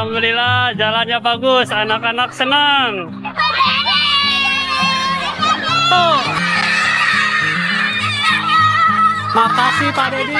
Alhamdulillah jalannya bagus, anak-anak senang. Oh. Makasih Pak Dedi.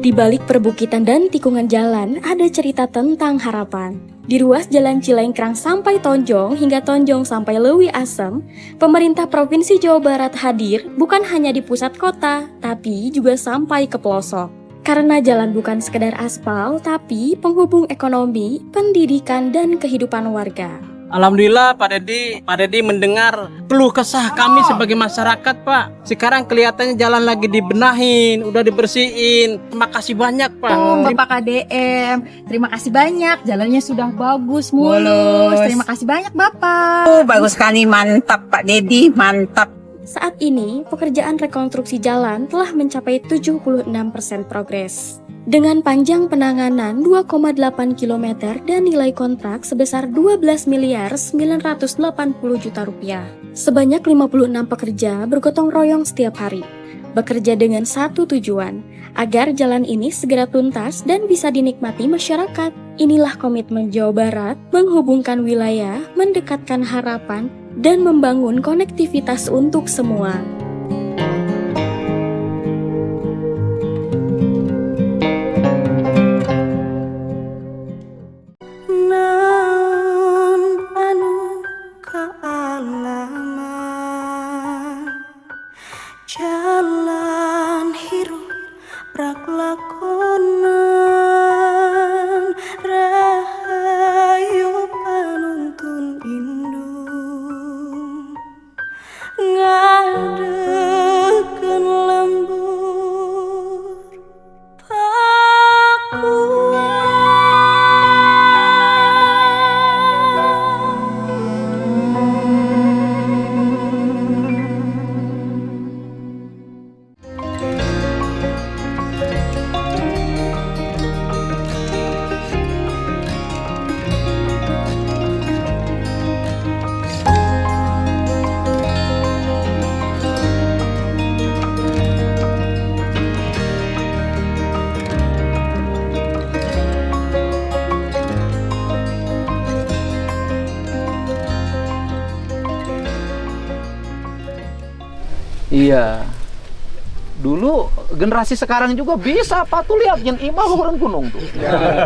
Di balik perbukitan dan tikungan jalan, ada cerita tentang harapan. Di ruas Jalan Cilengkrang sampai Tonjong hingga Tonjong sampai Lewi Asem, pemerintah Provinsi Jawa Barat hadir bukan hanya di pusat kota, tapi juga sampai ke pelosok. Karena jalan bukan sekedar aspal, tapi penghubung ekonomi, pendidikan, dan kehidupan warga. Alhamdulillah Pak Dedi mendengar keluh kesah kami sebagai masyarakat Pak. Sekarang kelihatannya jalan lagi dibenahin, udah dibersihin. Terima kasih banyak Pak. Bapak KDM, terima kasih banyak. Jalannya sudah bagus, mulus. Terima kasih banyak Bapak. Bagus sekali, mantap Pak Dedi, mantap. Saat ini, pekerjaan rekonstruksi jalan telah mencapai 76% progres. Dengan panjang penanganan 2,8 km dan nilai kontrak sebesar 12 miliar 980 juta rupiah. Sebanyak 56 pekerja bergotong royong setiap hari, bekerja dengan satu tujuan, agar jalan ini segera tuntas dan bisa dinikmati masyarakat. Inilah komitmen Jawa Barat, menghubungkan wilayah, mendekatkan harapan, dan membangun konektivitas untuk semua. Jalan hirup prak lakonan rahayu panuntun indung ngadekeun lembur Iya. Dulu generasi sekarang juga bisa Pak tuh lihat yang imah luhureun gunung tuh.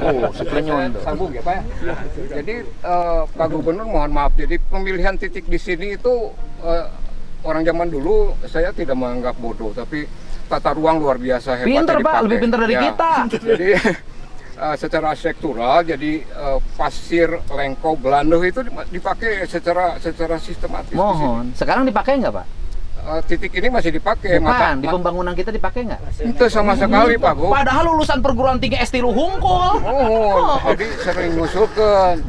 Oh, seklenyon tuh. Sambung ya Pak ya. Jadi Pak Gubernur mohon maaf. Jadi pemilihan titik di sini itu orang zaman dulu saya tidak menganggap bodoh, tapi tata ruang luar biasa hebat. Pinter Pak, lebih pinter dari kita. Jadi secara sektoral, jadi pasir, lengkau, belanduh itu dipakai secara sistematis. Mohon. Sekarang dipakai nggak Pak? Titik ini masih dipakai. Bukan, di pembangunan kita dipakai nggak? Itu sama sekali Pak Gu. Padahal lulusan perguruan tinggi S3 Hungkul. Jadi sering ngusulkan.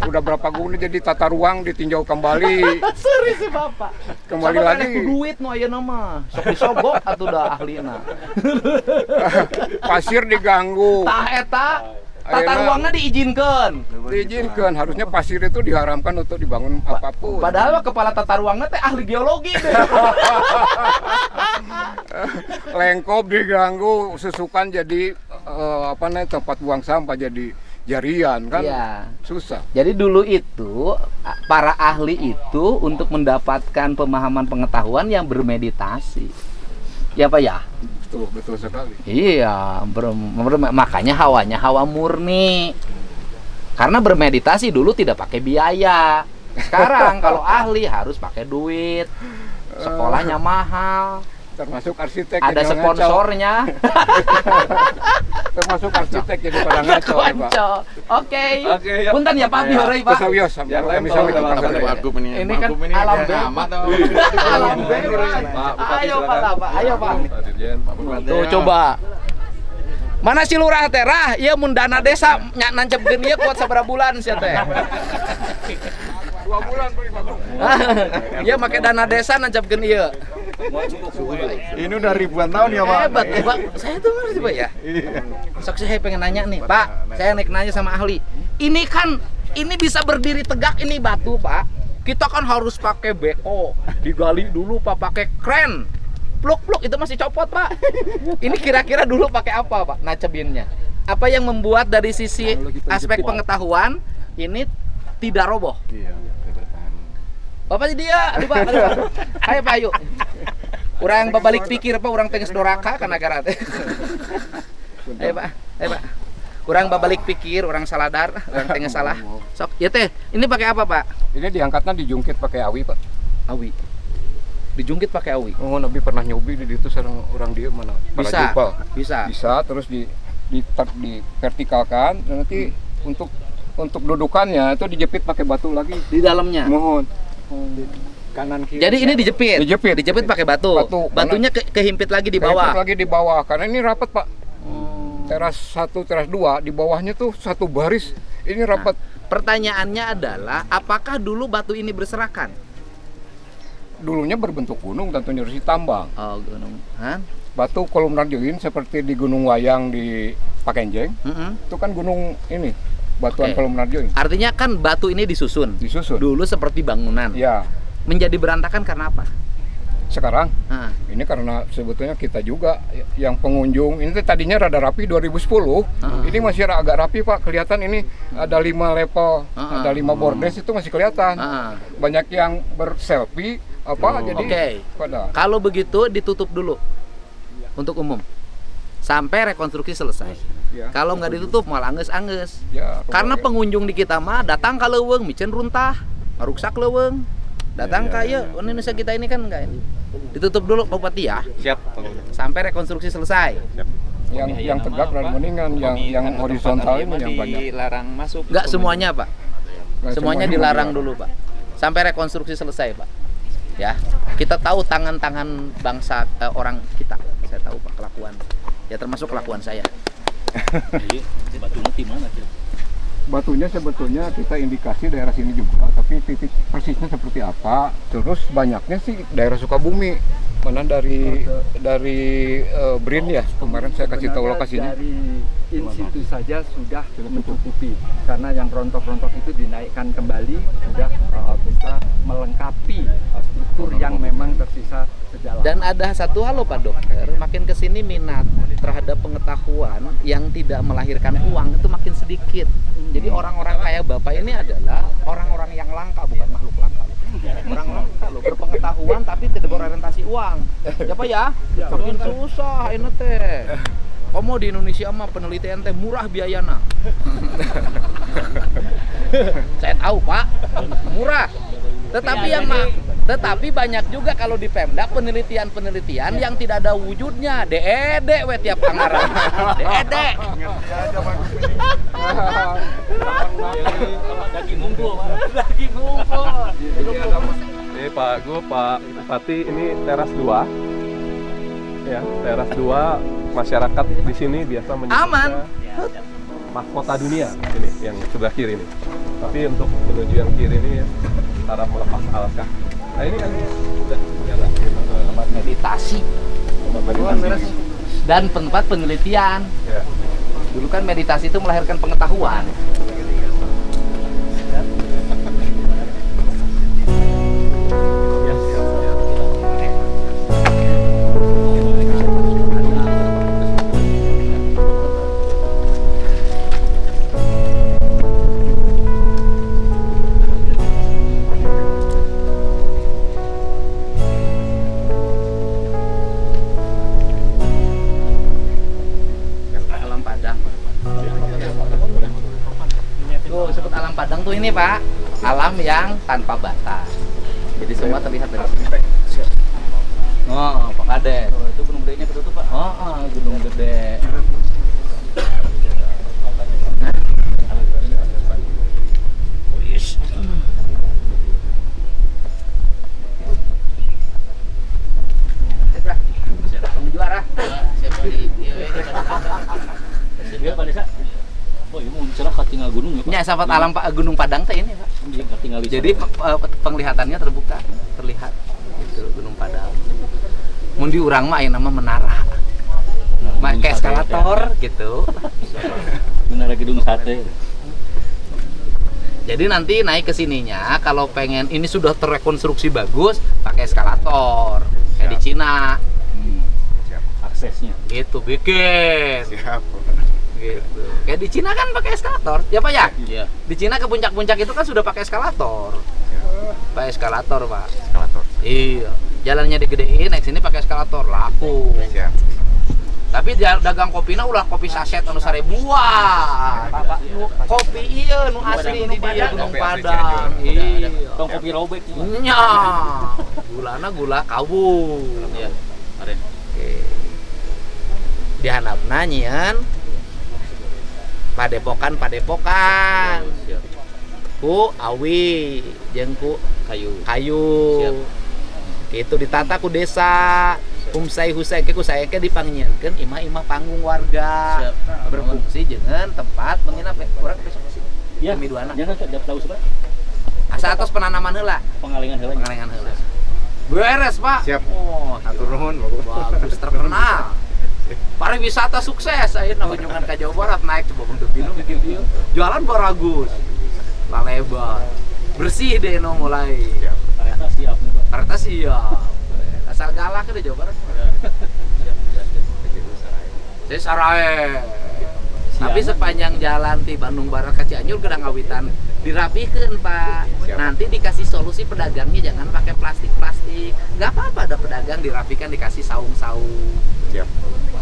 Udah berapa guna jadi tata ruang ditinjau kembali. Serius sih Bapak. Kembali lagi. Duit nu ayeuna mah. Sok disogok atuh da ahlina. Pasir diganggu. Tah eta tata ruangnya diizinkan. Diizinkan, harusnya pasir itu diharamkan untuk dibangun apapun. Padahal kepala tata ruangnya teh ahli geologi deh. Lengkop diganggu, susukan jadi tempat buang sampah jadi jarian kan. Iya. Susah. Jadi dulu itu para ahli itu untuk mendapatkan pemahaman pengetahuan yang bermeditasi. Ya Pak ya? Betul sekali. Iya, makanya hawanya hawa murni. Karena bermeditasi dulu tidak pakai biaya. Sekarang kalau ahli harus pakai duit. Sekolahnya mahal. Termasuk arsitek. Ada sponsornya. Termasuk arsitek jadi pada ngaco Pak. Oke. Punten ya Pak Bihorei Pak. Ini kan alam Ayo Pak. Tuh coba. Mana si lurah teh rah? Ieu mun dana desa nancepkeun ieu kuat sabaraha bulan sia teh. 2 bulan Ieu make dana desa nancepkeun ieu. Ini udah ribuan tahun ya Pak. Hebat ya Pak. Saya tuh ngerti Pak ya. Sok saya pengen nanya nih Pak. Saya nanya sama ahli. Ini kan ini bisa berdiri tegak ini batu Pak. Kita kan harus pakai beko, digali dulu Pak, pakai kren. Pluk-pluk itu masih copot Pak. Ini kira-kira dulu pakai apa Pak nacebinnya? Apa yang membuat dari sisi aspek pengetahuan ini tidak roboh? Iya, bertahan. Bapak dia, aduh Pak, aduh Pak. Ayo Pak, ayo. Orang babalik pikir Pak, orang pengen doraka kan negara teh. Ayo Pak, ayo Pak. Orang babalik pikir, orang saladar, orang pengen salah. Sok, ya teh, ini pakai apa Pak? Ini diangkatnya dijungkit pakai awi, Pak. Awi. Dijungkit pakai awi. Oh, Nabi pernah nyobi di itu sareng orang dia mana? Bisa. Jupal. Bisa. Bisa, terus di vertikalkan, nanti untuk dudukannya itu dijepit pakai batu lagi Di dalamnya. mohon kanan kiri. Jadi ini dijepit. Dijepit pakai batu. Batunya kehimpit lagi di bawah. Kehimpit lagi di bawah karena ini rapat, Pak. Teras 1, teras 2, di bawahnya tuh satu baris. Ini rapat. Pertanyaannya adalah, apakah dulu batu ini berserakan? Dulunya berbentuk gunung, tentunya harus ditambang. Oh, gunung. Hah? Batu kolumnar join seperti di Gunung Wayang di Pakenjeng. Itu kan gunung ini, batuan Oke. kolumnar join. Artinya kan batu ini disusun. Disusun. Dulu seperti bangunan. Ya, Menjadi berantakan karena apa? sekarang Nah, ini karena sebetulnya kita juga yang pengunjung ini tadinya rada rapi 2010. Ini masih agak rapi Pak, kelihatan ini ada 5 level, ada 5 bordes itu masih kelihatan. Banyak yang berselfie jadi Oke. pada Kalau begitu ditutup dulu untuk umum sampai rekonstruksi selesai. ya, Kalau nggak ditutup malah anges-anges. ya, Karena pokoknya. pengunjung di kita mah datang ka leuweung micen runtah, rusak leuweung. Datang ka ieu, Indonesia kita ini kan enggak ini. Ditutup dulu Pak Bupati ya. Siap. Sampai rekonstruksi selesai. yang tegak dan mendingan yang horizontal ini yang banyak. Dilarang masuk. Enggak semuanya, Pak. Nggak Semuanya semuanya dilarang dilarang. dulu, Pak. Sampai rekonstruksi selesai, Pak. Ya. Kita tahu tangan-tangan bangsa orang kita. Saya tahu Pak kelakuan. Ya termasuk kelakuan saya. Batunya di mana kira? Batunya sebetulnya kita indikasi daerah sini juga, tapi titik persisnya seperti apa. Terus banyaknya sih daerah Sukabumi. Mana dari BRIN ya, kemarin saya kasih tahu lokasinya. Dari in situ saja sudah mencukupi, karena yang rontok-rontok itu dinaikkan kembali sudah bisa melengkapi struktur yang memang tersisa sejalan. Dan ada satu hal loh Pak Dokter, makin kesini minat terhadap pengetahuan yang tidak melahirkan uang itu makin sedikit. Jadi orang-orang kayak Bapak ini adalah orang-orang yang langka, bukan makhluk langka. Orang langka loh, berpengetahuan tapi tidak berorientasi uang. Ya Pak ya? Makin susah ini teh. Komo di Indonesia mah penelitian teh murah biayana. Saya tahu Pak, murah. Tetapi banyak juga kalau di Pemda penelitian yang tidak ada wujudnya. DED we tiap anggaran. DED. Daging ngumpul. Ini Pak Bupati, ini teras 2. Ya, teras 2 masyarakat di sini biasa menyebutnya Aman. mahkota dunia ini yang sebelah kiri ini. Tapi untuk menuju yang kiri ini harap melepas alas kaki. Nah ini kan sudah nyala Tempat meditasi dan tempat penelitian. Ya. Dulu kan meditasi itu melahirkan pengetahuan. Alam Padang. Tuh, sebut alam Padang tuh ini Pak, alam yang tanpa batas. Jadi semua terlihat dari sini. Oh, Pak Kades. Oh, itu gunung gedenya ketutup Pak. Oh, gunung gede. Juara. Siap beli. Iya Pak Desa. Oh, ini mau cerah tinggal gunung ya Pak. Ini sahabat alam Gunung Padang teh ini Pak. Tinggal di Jadi penglihatannya terbuka, terlihat itu Gunung Padang. Mun di urang mah aya nama menara. Make eskalator gitu. Menara gedung sate. Jadi nanti naik ke sininya kalau pengen ini sudah terrekonstruksi bagus pakai eskalator kayak di Cina. Aksesnya. Gitu bikin. Siap. Gitu. Kayak di Cina kan pakai eskalator. Ya Pak ya? Iya. Di Cina ke puncak-puncak itu kan sudah pakai eskalator. Pakai eskalator, Pak. Eskalator. Iya. Jalannya digedein, naik sini pakai eskalator laku. Siap. Tapi dagang kopinya ulah kopi saset anu sarebuan. Kopi iya nu asli di dia Gunung Padang. Iya. Tong kopi robek. Nya. Gulana gula kawu. Iya. Maren. Oke. Di handapna nyieun padepokan. Siap. Ku awi jeung ku Kayu. kayu. Gitu ditata ku desa. Husai ke ku saya ke dipangnyieunkeun imah-imah panggung warga. Siap. Berfungsi jeung tempat menginap urang besok sih. Iya. Miduana. Jangan tahu sebab Asa atos penanaman heula. pengalengan heula. Pengalengan heula. Beres, Pak. Siap. Oh, Atur nuhun, bagus terkenal. Pariwisata sukses ayeuna kunjungan ka Jawa Barat naik coba untuk bingung bikin dia. Jualan baragus. Lalebar. Bersih deh no mulai. Kareta siap nih, Pak. Karena siap. Asal galak ke Jawa Barat. Saya Sarae. Tapi sepanjang jalan di Bandung Barat ke Cianjur gedang awitan dirapihkeun, Pak. Siap. Nanti dikasih solusi pedagangnya jangan pakai plastik. Nggak apa-apa ada pedagang dirapikan dikasih saung-saung. Siap.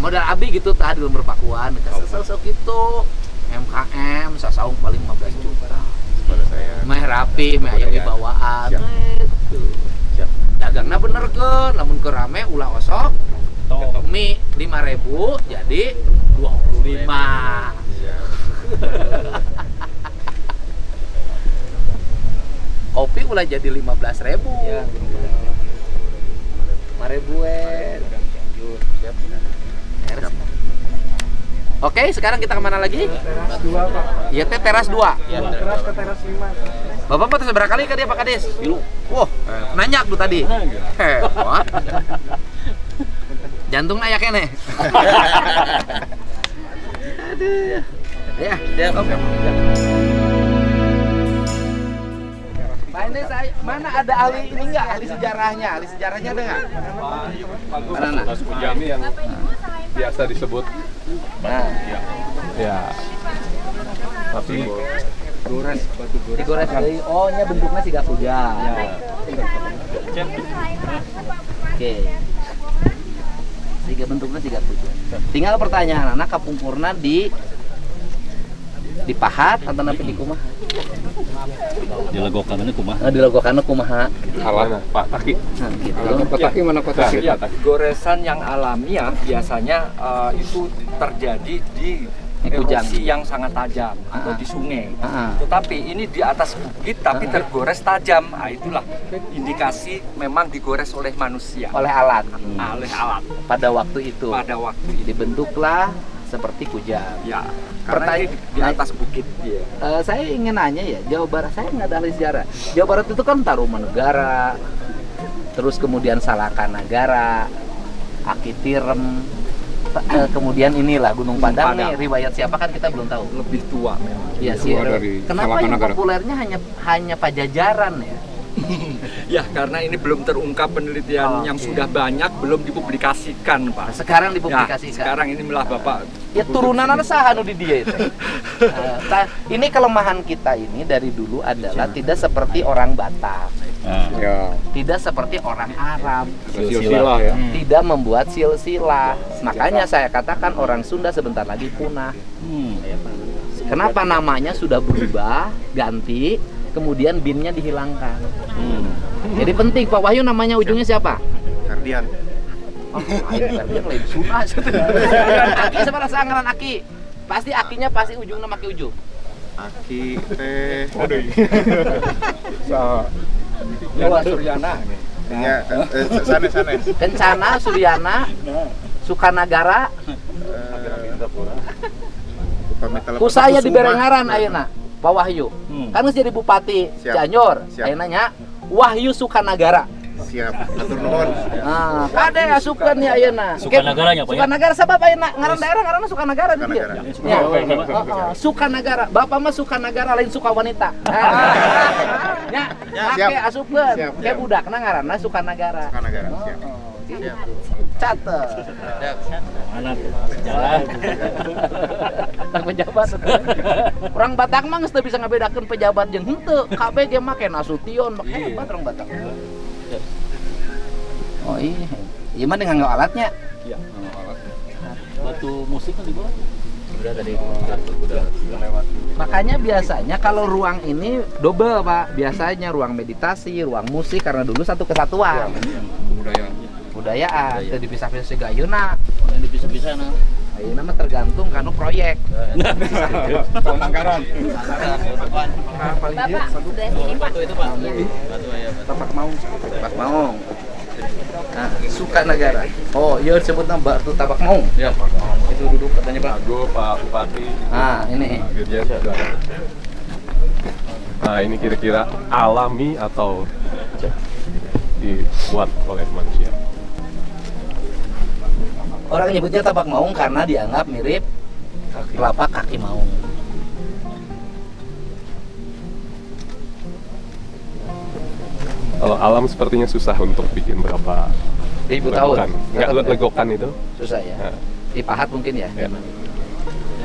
Modal abi gitu tadi dalam berpakuan sok gitu. MKM sasaung paling 15 juta. Kepada saya. Meh rapi, meh aya wibawaan. Siap. Gitu. Siap. Dagangna bener keun, lamun keur rame ulah osok. Mie 5.000 jadi 25. Kopi ulah jadi 15.000. Ya. 5.000-en. Siap. Oke, sekarang kita kemana lagi? Teras 2, Pak. Iya teh teras 2. Ya, teras ke teras 5. Bapak mau seberapa kali ke dia Pak Kades? Dulu. Wah, nanya tuh tadi. Hebat. Jantung nanya kene. Aduh. Ya, siap. Oke. Pak ini saya mana ada ahli ini enggak? Ahli sejarahnya ada enggak? Mana? Mas Pujami yang biasa disebut. Nah, Ya. Tapi digores deui. Oh, nya bentuknya siga puja. Oke. Siga bentuknya siga puja. Tinggal pertanyaan anak kapungkurna dipahat atau napi di kumaha? Dilegokannya kumaha? Dilegokanna kumaha? salah Pak Taki. Nah, gitu. Petaki mana petaki? Ya, goresan yang alamiah biasanya itu terjadi di Kujang. erosi yang sangat tajam atau di sungai. Tetapi ini di atas bukit tapi tergores tajam. Nah, itulah indikasi memang digores oleh manusia. Oleh alat. Oleh alat. Pada waktu itu. Pada waktu itu. Dibentuklah seperti kujang. Ya. Karena ini di atas bukit. Ya. Saya ingin nanya ya, Jawa Barat saya nggak ada ahli sejarah. Jawa Barat itu kan Tarumanegara, terus kemudian Salakanagara, Akitirem, kemudian inilah Gunung Padang nih. Riwayat siapa kan kita belum tahu. Lebih tua memang. Iya sih. Dari Kenapa yang Salakanagara. populernya hanya Pajajaran ya? Ya, karena ini belum terungkap penelitian yang sudah banyak, belum dipublikasikan, Pak. Sekarang dipublikasikan. Ya, sekarang ini malah Bapak. Ya turunan sah anu di dia itu. Ini kelemahan kita ini dari dulu adalah tidak seperti orang Batak. Ya. Tidak seperti orang Arab. Silsilah ya. Tidak membuat silsilah. Makanya saya katakan orang Sunda sebentar lagi punah. Kenapa namanya sudah berubah, ganti, kemudian binnya dihilangkan. Jadi penting Pak Wahyu namanya ujungnya siapa? Kardian. Oh, Kardian lain Sunda. Aki sebenarnya sangaran Aki. Pasti akinya pasti ujungnya make ujung. Aki teh. Jawa Suryana. Ya, sanes. Kencana, Suryana, Sukanagara. Ku saya di Berengaran ayeuna, Pak Wahyu. Kan geus jadi bupati Siap. Cianjur. Siap. Ayeuna nya Wahyu Sukanagara. Siap, atur nuhun. Ah, kade asupkeun ya ayeuna. Sukanegaranya, Pak, ya? Sukanagara sabab ayeuna ngaran daerah ngaranna Sukanagara di dieu. Sukanagara. Ya. Sukanagara. Bapak mah Sukanagara lain suka wanita. Ya, Siap. make asupkeun. Siap, Ke budakna ngaranna Sukanagara. Sukanagara, siap. Catet. Jalan. Pejabat. Orang Batak mah geus teu bisa ngabedakeun pejabat jeung henteu. Kabeh ge make Nasution, make hebat orang Batak. Oh iya. Ieu mah dengan alatnya. Iya. Batu musik kan di bawah. Udah tadi. Udah lewat. Makanya biasanya kalau ruang ini double, Pak. Biasanya ruang meditasi, ruang musik karena dulu satu kesatuan. Budayaan, teu dipisah-pisah siga ayeuna. Yang dipisah-pisah nah. Ayeuna mah tergantung kanu proyek. Anggaran. Paling dia Batu itu, Pak. Batu ya, Pak. Tapak Maung. Tapak Maung. Nah, Sukanagara. Oh, iya disebutnya Batu Tapak Maung. Ya, Pak. Itu duduk katanya, Pak. Agus, Pak Bupati. Nah, ini. Dirjen sudah ada. Nah, ini kira-kira alami atau dibuat oleh manusia? Orang nyebutnya Tapak Maung karena dianggap mirip telapak kaki maung. Kalau alam sepertinya susah untuk bikin berapa Ribu tahun. Nggak legokan itu. Susah ya. Nah. Dipahat mungkin ya. Ya.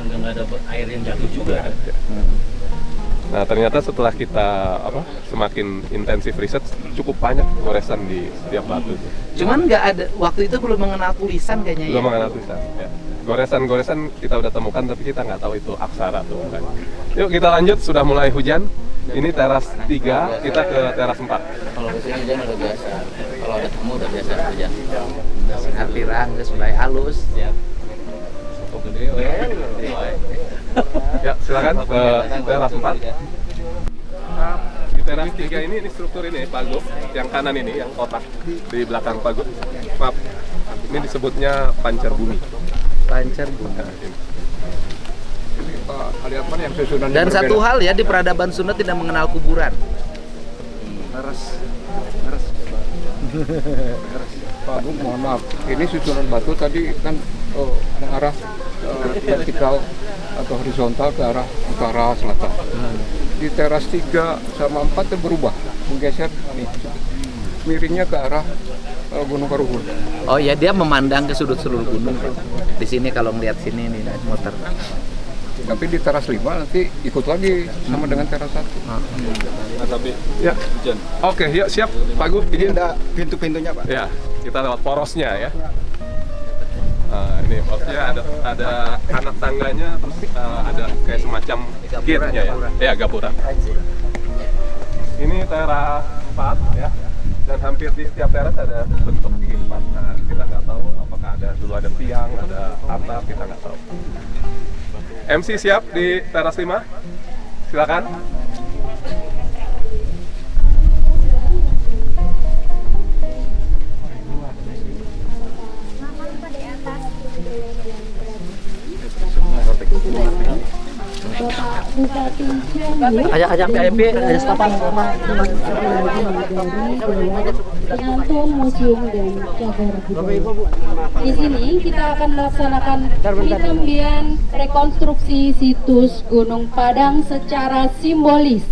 Yang nggak ada air yang jatuh juga. Nah, ternyata setelah kita semakin intensif riset, cukup banyak goresan di setiap batu itu. Cuman nggak ada, waktu itu belum mengenal tulisan kayaknya Belum ya. mengenal tulisan. Ya. Goresan-goresan kita udah temukan, tapi kita nggak tahu itu aksara atau bukan. Yuk kita lanjut, sudah mulai hujan. Ini teras 3, kita ke teras 4. Kalau kesini hujan udah biasa. Kalau ada tamu udah biasa hujan. Sinar pirang, geus mulai halus. Ya, silakan ke teras 4. Di teras 3 ini struktur ini Pak Gus, yang kanan ini, yang kotak di belakang Pak Gus. Maaf, ini disebutnya pancar bumi. Pancar bumi. Yang susunan Dan satu hal ya, di peradaban Sunda tidak mengenal kuburan. Leres. Pak Agung, mohon maaf. Ini susunan batu tadi kan mengarah vertikal atau horizontal ke arah utara selatan. Di teras 3 sama 4 itu berubah, menggeser nih, miringnya ke arah Gunung Karuhun. Oh ya, dia memandang ke sudut-sudut gunung. Di sini kalau ngelihat sini nih naik motor. Tapi di teras 5 nanti ikut lagi sama dengan teras 1. Ya. Oke, yuk siap Pak Gus. Ini ada pintu-pintunya, Pak. Ya, kita lewat porosnya ya. Ini porosnya ada anak tangganya, terus ada kayak semacam gate-nya ya. Ya, gapura. Ini teras 4 ya. Dan hampir di setiap teras ada bentuk kehidupan. Nah, kita nggak tahu apakah dulu ada tiang, ada atap, kita nggak tahu. MC siap di teras 5? Silakan. Ajak PMP, ada setapan. Penonton Museum dan Cagar Budaya. Di sini kita akan melaksanakan pengembian rekonstruksi situs Gunung Padang secara simbolis,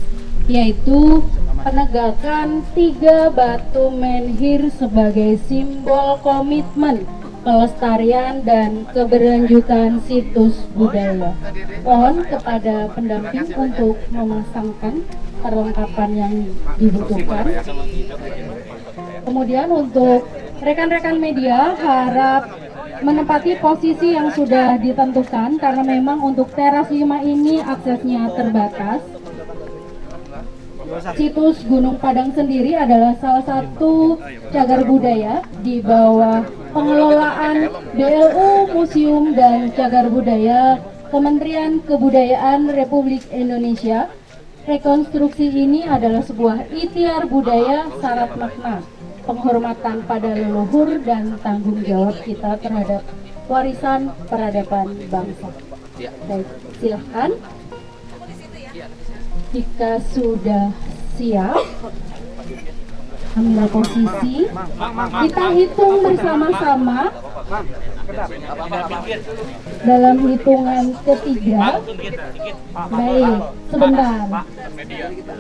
yaitu penegakan 3 batu menhir sebagai simbol komitmen pelestarian dan keberlanjutan situs budaya. Mohon kepada pendamping untuk memasangkan perlengkapan yang dibutuhkan. Kemudian untuk rekan-rekan media harap menempati posisi yang sudah ditentukan karena memang untuk teras 5 ini aksesnya terbatas. Situs Gunung Padang sendiri adalah salah satu cagar budaya di bawah pengelolaan BLU Museum dan Cagar Budaya Kementerian Kebudayaan Republik Indonesia. Rekonstruksi ini adalah sebuah ikhtiar budaya syarat makna, penghormatan pada leluhur dan tanggung jawab kita terhadap warisan peradaban bangsa. Baik, silahkan. Jika sudah siap, Ambil posisi, kita hitung bersama-sama dalam hitungan ketiga. Baik, sebentar.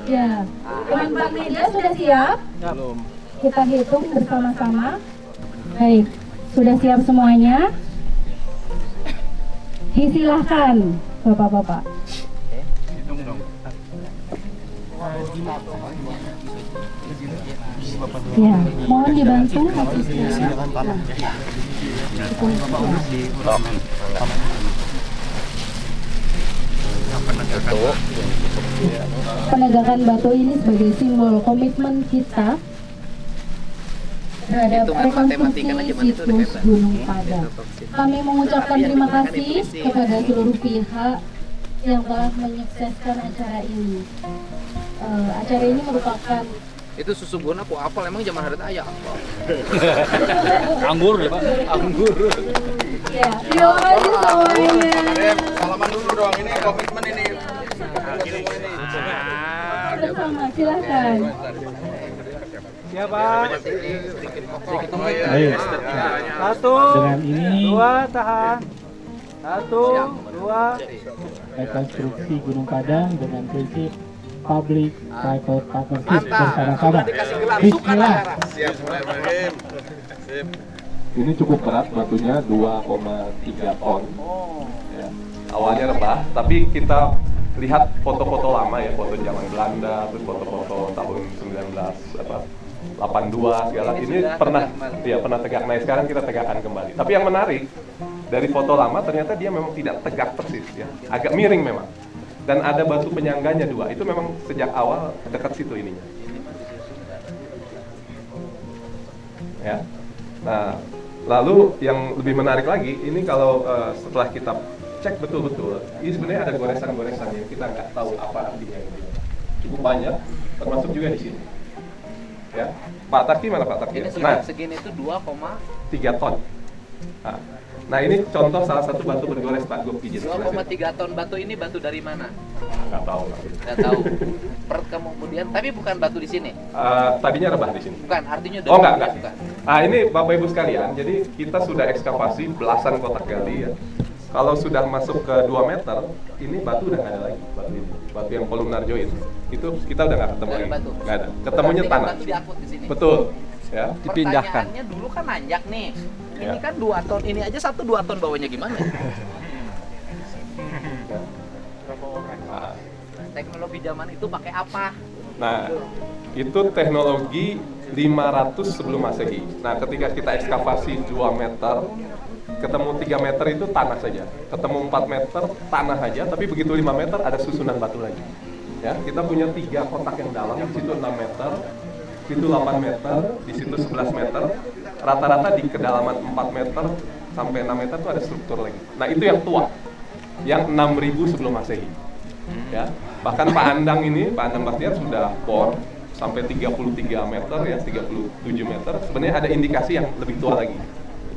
Ya, teman-teman media sudah siap? Kita hitung bersama-sama. Baik, sudah siap semuanya? Disilahkan, Bapak-bapak. Ya, mohon dibantu. Penegakan batu ini sebagai simbol komitmen kita terhadap rekonstruksi situs Gunung Padang. Kami mengucapkan terima kasih kepada seluruh pihak yang telah menyukseskan acara ini. Acara ini merupakan Itu susu guna aku apal emang zaman hari ayah. Anggur ya Pak. Anggur. ya, terima kasih semuanya. Salaman dulu dong, ini komitmen ini. Bersama, silakan. Siapa? Ayo. Satu. Dengan ini Dua, tahan. Satu, dua. rekonstruksi Gunung Padang dengan prinsip public private partnership bersama-sama. Bismillah. Siap, Ibrahim. Sip. Ini cukup berat batunya 2,3 ton. Ya. Awalnya rebah, tapi kita lihat foto-foto lama ya, foto zaman Belanda, terus foto-foto tahun 1982 segala. Ini pernah tegak. Nah sekarang kita tegakkan kembali. Tapi yang menarik dari foto lama ternyata dia memang tidak tegak persis ya, agak miring memang. Dan ada batu penyangganya 2. Itu memang sejak awal dekat situ ininya. Ya. Nah, lalu yang lebih menarik lagi, ini kalau setelah kita cek betul-betul, ini sebenarnya ada goresan-goresan yang kita nggak tahu apa artinya. Cukup banyak, termasuk juga di sini. Ya, Pak Taki mana Pak Taki? Ini Nah, segini itu 2,3 ton. Nah, ini contoh salah satu batu bergores Pak Gue pijit. 2,3 ton batu ini batu dari mana? Nggak tahu. Nggak tahu. Kemudian, tapi bukan batu di sini. Tadinya rebah di sini. Bukan, artinya Oh enggak. Bukan. Ini Bapak Ibu sekalian, jadi kita sudah ekskavasi belasan kotak gali ya. Kalau sudah masuk ke 2 meter, ini batu udah nggak ada lagi, batu ini. Batu yang columnar joint. Itu kita udah nggak ketemu lagi. Nggak ada. Ketemunya Berarti kan tanah. batu diangkut di sini. Betul. Ya. Pertanyaannya dulu kan nanjak nih. Ini Ya. kan 2 ton, ini aja 1-2 ton bawahnya gimana? Teknologi zaman itu pakai apa? Nah, itu teknologi 500 sebelum Masehi. Nah, ketika kita ekskavasi 2 meter, ketemu 3 meter itu tanah saja. Ketemu 4 meter, tanah saja, tapi begitu 5 meter ada susunan batu lagi. Ya, kita punya 3 kotak yang dalam, di situ 6 meter, di situ 8 meter, di situ 11 meter. Rata-rata di kedalaman 4 meter sampai 6 meter itu ada struktur lagi. Nah, itu yang tua. Yang 6000 sebelum Masehi. Ya, bahkan Pak Andang ini, Pak Andang Baktiar sudah bor sampai 33 meter ya, 37 meter. Sebenarnya ada indikasi yang lebih tua lagi,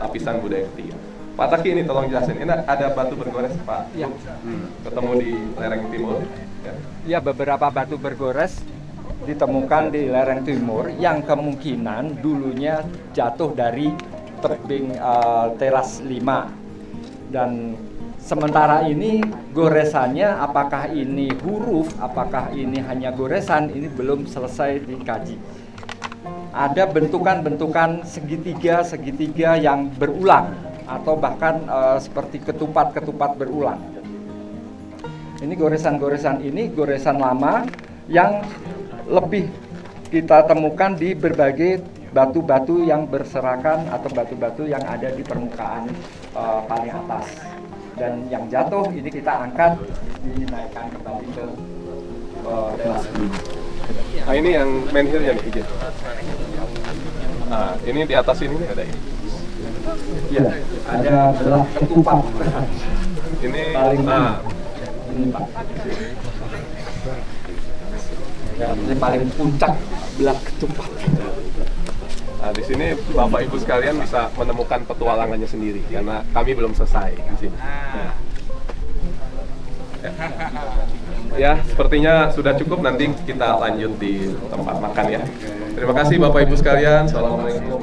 lapisan budaya ketiga. Pak Taki ini tolong jelasin, ini ada batu bergores Pak? Ya. Ketemu di lereng timur. Ya. Ya, beberapa batu bergores ditemukan di lereng timur yang kemungkinan dulunya jatuh dari tebing teras 5. Dan sementara ini goresannya apakah ini huruf, apakah ini hanya goresan, ini belum selesai dikaji. Ada bentukan-bentukan segitiga yang berulang atau bahkan seperti ketupat-ketupat berulang. Ini goresan-goresan ini goresan lama yang lebih kita temukan di berbagai batu-batu yang berserakan atau batu-batu yang ada di permukaan paling atas. Dan yang jatuh ini kita angkat, dinaikkan kembali ke teras. Nah, ini yang menhirnya nih, izin. Nah, ini di atas ini ada ini. Ya, ada belah ketupat. Ini ini Pak. Ini paling puncak belah ketupat. Nah, di sini Bapak Ibu sekalian bisa menemukan petualangannya sendiri karena kami belum selesai di sini. Ya, sepertinya sudah cukup, nanti kita lanjut di tempat makan ya. Terima kasih Bapak Ibu sekalian. Assalamualaikum.